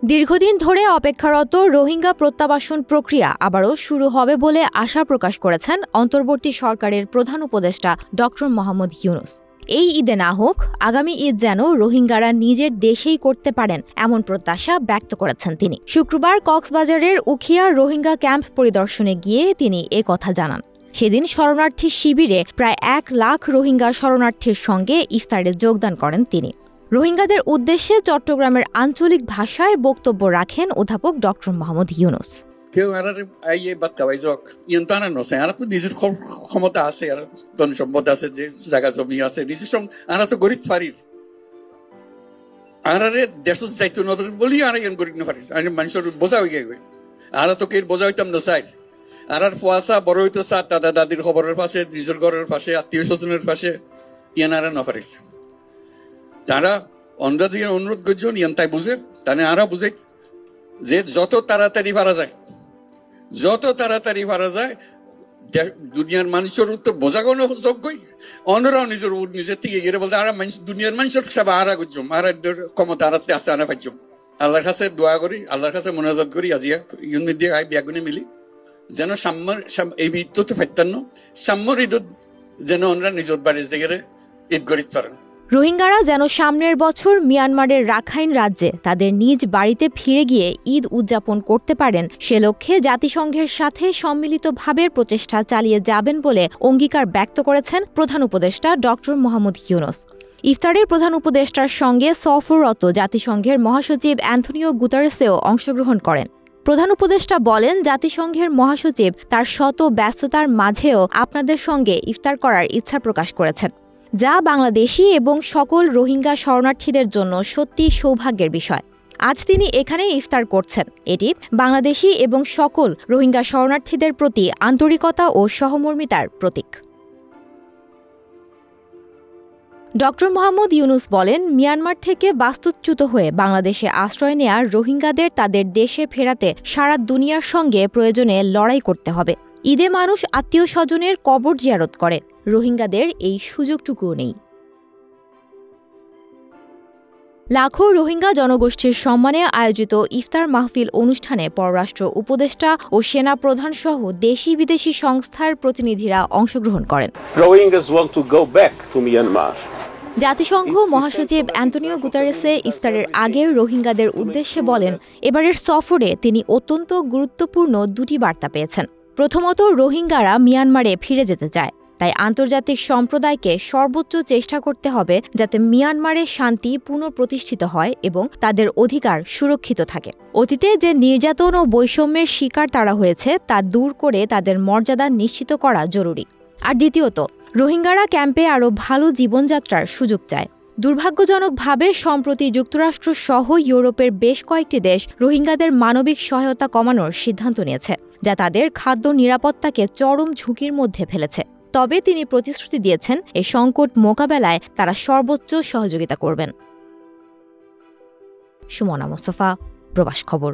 দীর্ঘদিন ধরে অপেক্ষারত রোহিঙ্গা প্রত্যাবাসন প্রক্রিয়া আবারও শুরু হবে বলে আশা প্রকাশ করেছেন অন্তর্বর্তী সরকারের প্রধান উপদেষ্টা ড. মোহাম্মদ ইউনূস। এই ঈদে না হোক, আগামী ঈদ যেন রোহিঙ্গারা নিজের দেশেই করতে পারেন এমন প্রত্যাশা ব্যক্ত করেছেন তিনি। শুক্রবার কক্সবাজারের উখিয়া রোহিঙ্গা ক্যাম্প পরিদর্শনে গিয়ে তিনি কথা জানান। সেদিন শরণার্থী শিবিরে প্রায় ১ লাখ রোহিঙ্গা শরণার্থীর সঙ্গে ইফতারে যোগদান করেন তিনি। রোহিঙ্গাদের উদ্দেশ্যে চট্টগ্রামের আঞ্চলিক ভাষায় বক্তব্য রাখেন অধ্যাপক ড. মোহাম্মদ ইউনূস। কেউ নিজের ক্ষমতা আছে, ধন সম্পদ আছে, যে জায়গা জমি আছে, নিজের আরা তো গরিব ফারির আরে দেশ যাইতো নদর বলি আর গরিব না ফারির মানুষের বোঝা হয়ে গেছে। আরা তো কে বোঝা হইতাম না চাই। আর ফুয়াশা বড় হইতো চা দাদা দাদির খবরের পাশে, নিজের ঘরের পাশে, আত্মীয় স্বজনের পাশে ইয়ান আরা না পারিস। তারা অন্ধা দিয়ে অনুরোধ করছেন ইয়ান তাই বুঝে, তাহলে আরা বুঝে যে যত তাড়াতাড়ি পারা যায় দুনিয়ার মানুষের উত্তর বোঝা কোনো যোগ্যই অন্যরাও নিজের থেকে গিয়ে বলতে আর দুনিয়ার মানুষের সব আরা করছম আর ক্ষমতা আরাতে আছে আনা পাইছম। আল্লাহর কাছে দোয়া করি, আল্লাহর কাছে মোনাজাত করি আজিয়া ইউন দিয়ে বিয়াগুনে মিলি যেন সাম্যর এই ঈদ তো ফাইতান্ন সাম্যর ঈদ যেন ওনারা নিজের বাড়ির জায়গায় ঈদ করিতে পারেন। রোহিঙ্গারা যেন সামনের বছর মিয়ানমারের রাখাইন রাজ্যে তাদের নিজ বাড়িতে ফিরে গিয়ে ঈদ উদযাপন করতে পারেন, সে লক্ষ্যে জাতিসংঘের সাথে সম্মিলিতভাবে প্রচেষ্টা চালিয়ে যাবেন বলে অঙ্গীকার ব্যক্ত করেছেন প্রধান উপদেষ্টা ড. মোহাম্মদ ইউনূস। ইফতারের প্রধান উপদেষ্টার সঙ্গে সফররত জাতিসংঘের মহাসচিব অ্যান্থনিও গুতেরেসও অংশগ্রহণ করেন। প্রধান উপদেষ্টা বলেন, জাতিসংঘের মহাসচিব তার শত ব্যস্ততার মাঝেও আপনাদের সঙ্গে ইফতার করার ইচ্ছা প্রকাশ করেছেন, যা বাংলাদেশি এবং সকল রোহিঙ্গা শরণার্থীদের জন্য সত্যি সৌভাগ্যের বিষয়। আজ তিনি এখানে ইফতার করছেন, এটি বাংলাদেশি এবং সকল রোহিঙ্গা শরণার্থীদের প্রতি আন্তরিকতা ও সহমর্মিতার প্রতীক। ড. মোহাম্মদ ইউনূস বলেন, মিয়ানমার থেকে বাস্তুচ্যুত হয়ে বাংলাদেশে আশ্রয় নেয়া রোহিঙ্গাদের তাদের দেশে ফেরাতে সারা দুনিয়ার সঙ্গে প্রয়োজনে লড়াই করতে হবে। ঈদে মানুষ আত্মীয় স্বজনের কবর জিয়ারত করে, রোহিঙ্গাদের এই সুযোগটুকুও নেই। লাখো রোহিঙ্গা জনগোষ্ঠীর সম্মানে আয়োজিত ইফতার মাহফিল অনুষ্ঠানে পররাষ্ট্র উপদেষ্টা ও সেনা প্রধান সহ দেশি বিদেশি সংস্থার প্রতিনিধিরা অংশগ্রহণ করেন। জাতিসংঘ মহাসচিব অ্যান্থনিও গুতেরেসে ইফতারের আগে রোহিঙ্গাদের উদ্দেশ্যে বলেন, এবারের সফরে তিনি অত্যন্ত গুরুত্বপূর্ণ দুটি বার্তা পেয়েছেন। প্রথমত, রোহিঙ্গারা মিয়ানমারে ফিরে যেতে চায়, তাই আন্তর্জাতিক সম্প্রদায়কে সর্বোচ্চ চেষ্টা করতে হবে যাতে মিয়ানমারে শান্তি পুনঃপ্রতিষ্ঠিত হয় এবং তাদের অধিকার সুরক্ষিত থাকে। অতীতে যে নির্যাতন ও বৈষম্যের শিকার তারা হয়েছে তা দূর করে তাদের মর্যাদা নিশ্চিত করা জরুরি। আর দ্বিতীয়ত, রোহিঙ্গারা ক্যাম্পে আরও ভালো জীবনযাত্রার সুযোগ চায়। দুর্ভাগ্যজনকভাবে সম্প্রতি যুক্তরাষ্ট্র সহ ইউরোপের বেশ কয়েকটি দেশ রোহিঙ্গাদের মানবিক সহায়তা কমানোর সিদ্ধান্ত নিয়েছে, যা তাদের খাদ্য নিরাপত্তাকে চরম ঝুঁকির মধ্যে ফেলেছে। তবে তিনি প্রতিশ্রুতি দিয়েছেন, এই সংকট মোকাবেলায় তারা সর্বোচ্চ সহযোগিতা করবেন। সুমনা মোস্তফা, প্রবাস খবর।